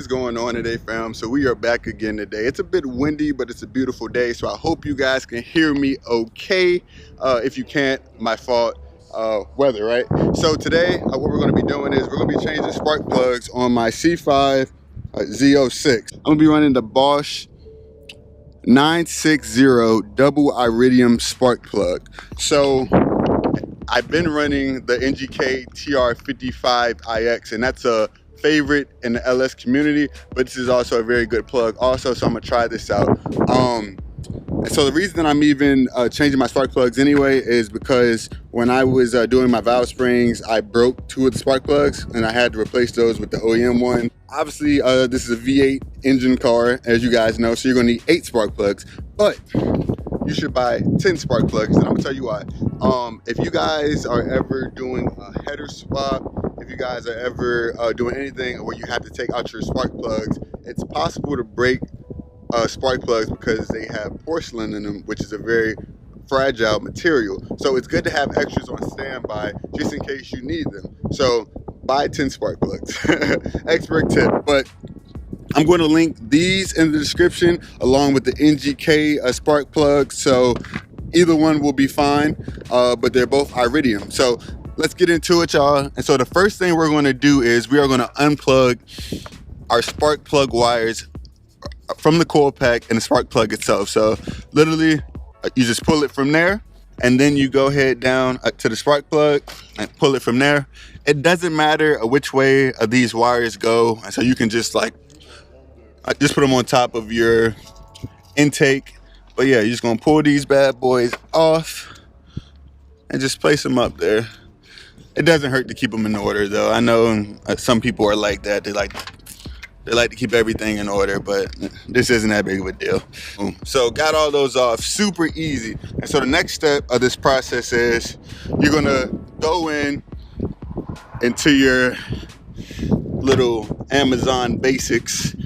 is going on today, fam? So we are back again today. It's a bit windy, but it's a beautiful day, so I hope you guys can hear me okay. If you can't, my fault. Weather, right? So today what we're going to be doing is we're going to be changing spark plugs on my C5 Z06. I'm going to be running the Bosch 960 double iridium spark plug. So I've been running the NGK Tr55ix, and that's a favorite in the LS community, but this is also a very good plug also, so I'm gonna try this out. And so the reason that I'm even changing my spark plugs anyway is because when I was doing my valve springs, I broke 2 of the spark plugs and I had to replace those with the OEM one. Obviously, this is a V8 engine car, as you guys know, so you're gonna need 8 spark plugs, but you should buy 10 spark plugs, and I'm gonna tell you why. If you guys are ever doing a header swap, if you guys are ever doing anything where you have to take out your spark plugs, it's possible to break spark plugs because they have porcelain in them, which is a very fragile material. So it's good to have extras on standby just in case you need them. So buy 10 spark plugs. Expert tip. But I'm going to link these in the description along with the NGK spark plug. So either one will be fine, but they're both iridium. So let's get into it, y'all. And so the first thing we're going to do is we are going to unplug our spark plug wires from the coil pack and the spark plug itself. So literally you just pull it from there, and then you go ahead down to the spark plug and pull it from there. It doesn't matter which way these wires go, so you can just just put them on top of your intake. But yeah, you're just gonna pull these bad boys off and just place them up there. It doesn't hurt to keep them in order though. I know some people are like that. They like to keep everything in order, but this isn't that big of a deal. So got all those off, super easy. And so the next step of this process is you're gonna go into your little Amazon Basics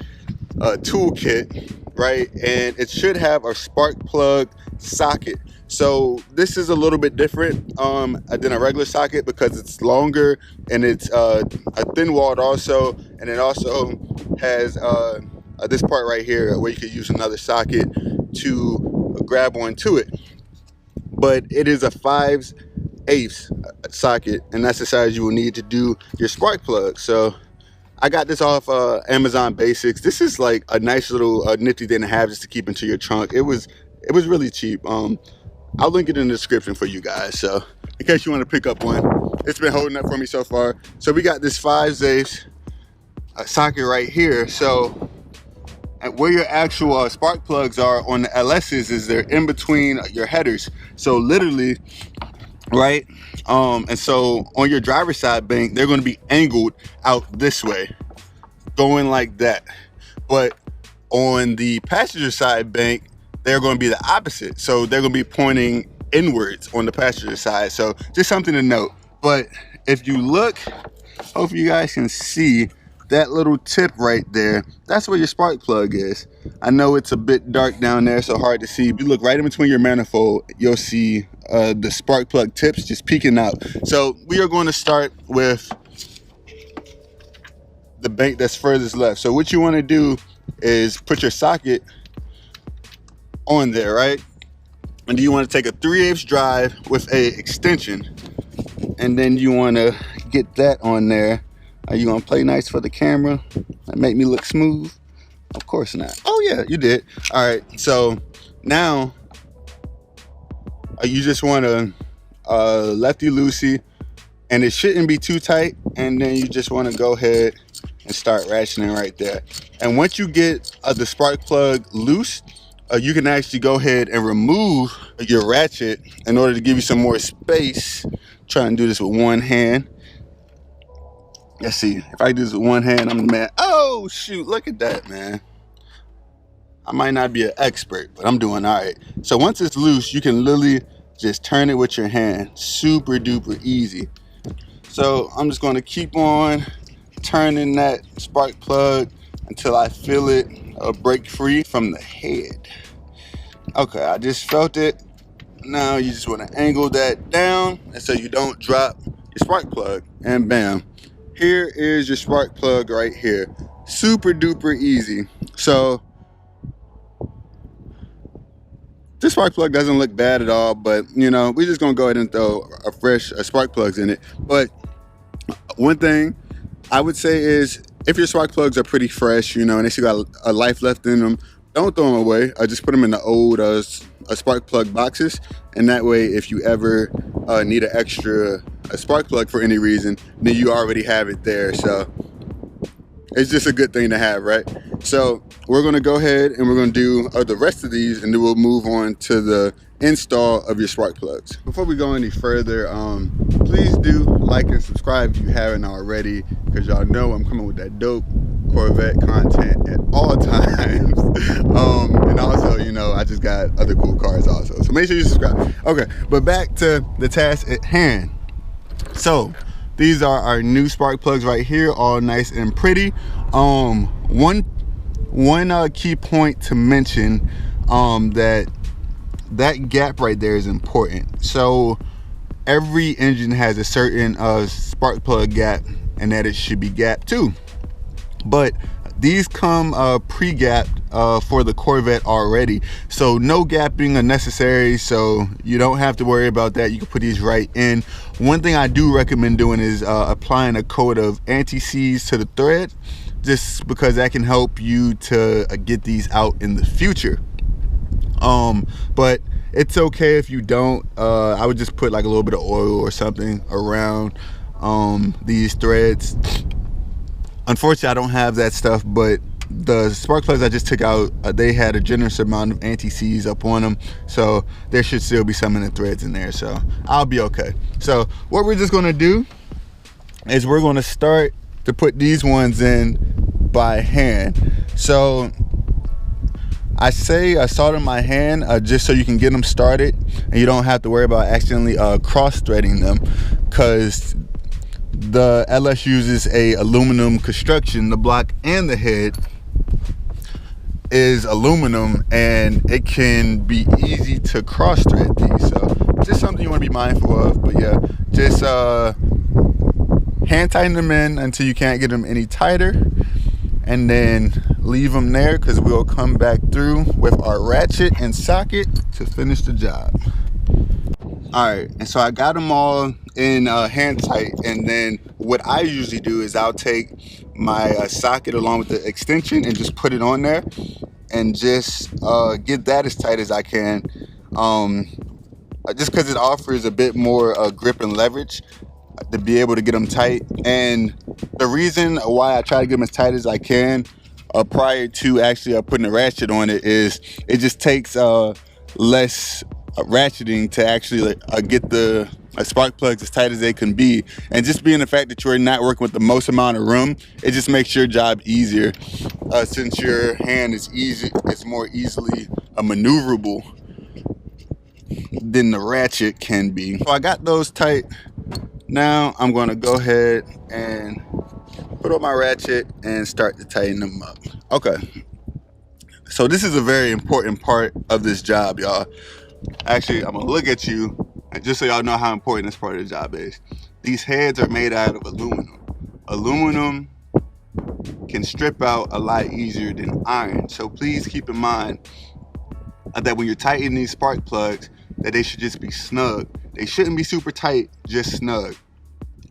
toolkit, right? And it should have a spark plug socket. So this is a little bit different than a regular socket because it's longer and it's a thin walled also, and it also has this part right here where you could use another socket to grab onto it. But it is a 5/8 socket, and that's the size you will need to do your spark plug. So I got this off Amazon Basics. This is like a nice little nifty thing to have just to keep into your trunk. It was really cheap. I'll link it in the description for you guys, so in case you want to pick up one. It's been holding up for me so far. So we got this 5/8 socket right here. So where your actual spark plugs are on the LS's is they're in between your headers. So literally, right? And so on your driver's side bank, they're going to be angled out this way, going like that. But on the passenger side bank, they're going to be the opposite. So they're going to be pointing inwards on the passenger side. So just something to note. But if you look, hope you guys can see that little tip right there. That's where your spark plug is. I know it's a bit dark down there, so hard to see. If you look right in between your manifold, you'll see the spark plug tips just peeking out. So we are going to start with the bank that's furthest left. So what you want to do is put your socket on there, right? And you want to take a 3/8 drive with a extension, and then you want to get that on there. Are you gonna play nice for the camera and make me look smooth? Of course not. Oh yeah, you did. All right, so now you just want to lefty loosey, and it shouldn't be too tight, and then you just want to go ahead and start ratcheting right there. And once you get the spark plug loose, you can actually go ahead and remove your ratchet in order to give you some more space. Try and do this with one hand. Let's see, if I do this with one hand, I'm the man. Oh shoot, look at that, man. I might not be an expert, but I'm doing all right. So once it's loose, you can literally just turn it with your hand. Super duper easy. So I'm just gonna keep on turning that spark plug until I feel it break free from the head. Okay, I just felt it. Now you just want to angle that down, and so you don't drop your spark plug, and bam, here is your spark plug right here. super duper easy. So this spark plug doesn't look bad at all, but you know, we're just gonna go ahead and throw a fresh spark plugs in it. But one thing I would say is, if your spark plugs are pretty fresh, you know, and they still got a life left in them, don't throw them away. Just put them in the old spark plug boxes, and that way, if you ever need an extra spark plug for any reason, then you already have it there. So it's just a good thing to have, right? So we're gonna go ahead and we're gonna do the rest of these, and then we'll move on to the install of your spark plugs. Before we go any further, please do like and subscribe if you haven't already, because y'all know I'm coming with that dope Corvette content at all times. And also, you know, I just got other cool cars also, so make sure you subscribe. Okay, but back to the task at hand. So these are our new spark plugs right here, all nice and pretty. One key point to mention, that gap right there is important. So every engine has a certain spark plug gap, and that it should be gapped too. But these come pre-gapped for the Corvette already, so no gapping unnecessary, so you don't have to worry about that. You can put these right in. One thing I do recommend doing is applying a coat of anti-seize to the thread, just because that can help you to get these out in the future. But it's okay if you don't. I would just put like a little bit of oil or something around these threads. Unfortunately, I don't have that stuff, but the spark plugs I just took out, they had a generous amount of anti-seize up on them, so there should still be some in the threads in there, so I'll be okay. So what we're just gonna do is we're gonna start to put these ones in by hand. So I say salt in my hand just so you can get them started and you don't have to worry about accidentally cross-threading them, because the LS uses a aluminum construction. The block and the head is aluminum, and it can be easy to cross thread these, so just something you want to be mindful of. But yeah, just hand tighten them in until you can't get them any tighter, and then leave them there, because we'll come back through with our ratchet and socket to finish the job. All right, and so I got them all in hand tight, and then what I usually do is I'll take my socket along with the extension and just put it on there and just get that as tight as I can, just because it offers a bit more grip and leverage to be able to get them tight. And the reason why I try to get them as tight as I can prior to actually putting a ratchet on it is it just takes less ratcheting to actually get the spark plugs as tight as they can be. And just being the fact that you're not working with the most amount of room, it just makes your job easier, since your hand is it's more easily maneuverable than the ratchet can be. So I got those tight. Now I'm going to go ahead and put on my ratchet and start to tighten them up. Okay, so this is a very important part of this job, y'all. Actually, I'm gonna look at you, and just so y'all know how important this part of the job is. These heads are made out of aluminum. Aluminum can strip out a lot easier than iron, so please keep in mind that when you're tightening these spark plugs, that they should just be snug. They shouldn't be super tight, just snug.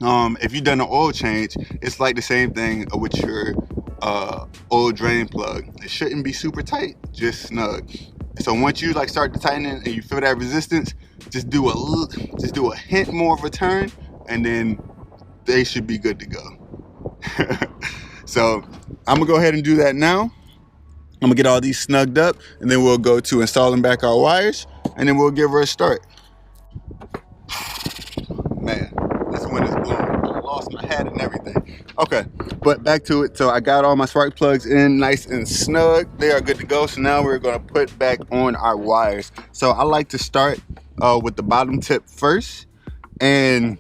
If you've done an oil change, it's like the same thing with your oil drain plug. It shouldn't be super tight, just snug. So once you like start to tighten it and you feel that resistance, just do a hint more of a turn, and then they should be good to go. So I'm gonna go ahead and do that now. I'm gonna get all these snugged up, and then we'll go to installing back our wires, and then we'll give her a start. Man, this wind is blowing. I lost my hat and everything. Okay, but back to it. So I got all my spark plugs in nice and snug. They are good to go. So now we're gonna put back on our wires. So I like to start with the bottom tip first. And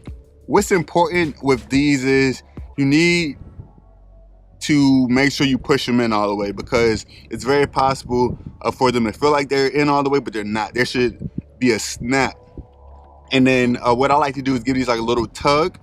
what's important with these is you need to make sure you push them in all the way, because it's very possible for them to feel like they're in all the way, but they're not. There should be a snap. And then what I like to do is give these like a little tug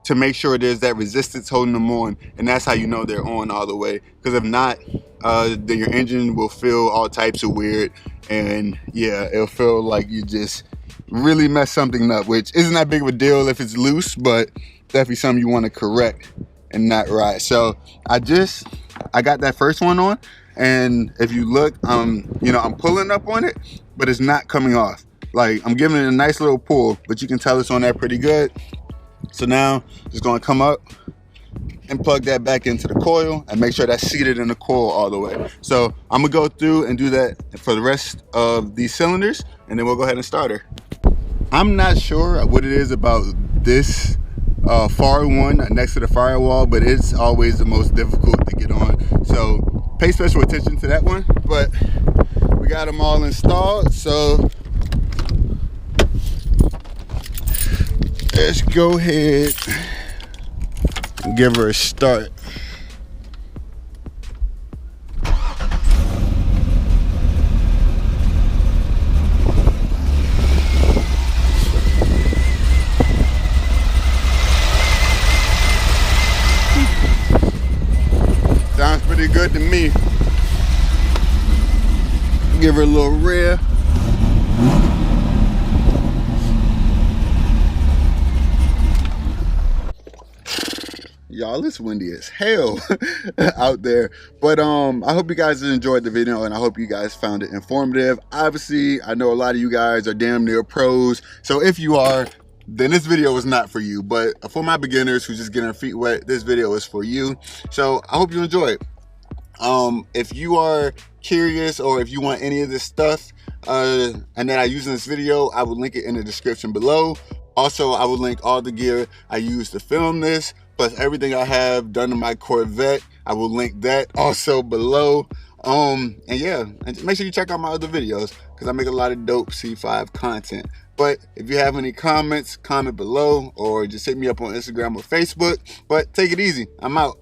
to make sure there's that resistance holding them on, and that's how you know they're on all the way. Because if not, then your engine will feel all types of weird, and yeah, it'll feel like you just really mess something up, which isn't that big of a deal if it's loose, but definitely something you want to correct and not ride. So I got that first one on, and if you look, you know, I'm pulling up on it, but it's not coming off. Like, I'm giving it a nice little pull, but you can tell it's on there pretty good. So now just gonna come up and plug that back into the coil and make sure that's seated in the coil all the way. So I'm gonna go through and do that for the rest of these cylinders, and then we'll go ahead and start her. I'm not sure what it is about this far one next to the firewall, but it's always the most difficult to get on. So pay special attention to that one. But we got them all installed, so let's go ahead and give her a start. Sounds pretty good to me. Give her a little rev. Y'all, it's windy as hell out there, but I hope you guys enjoyed the video, and I hope you guys found it informative. Obviously, I know a lot of you guys are damn near pros, so if you are, then this video is not for you. But for my beginners who just getting their feet wet, this video is for you. So I hope you enjoy it. If you are curious, or if you want any of this stuff and that I use in this video, I will link it in the description below. Also, I will link all the gear I use to film this, plus everything I have done to my Corvette. I will link that also below. And yeah, and make sure you check out my other videos, because I make a lot of dope C5 content. But if you have any comments, comment below, or just hit me up on Instagram or Facebook. But take it easy. I'm out.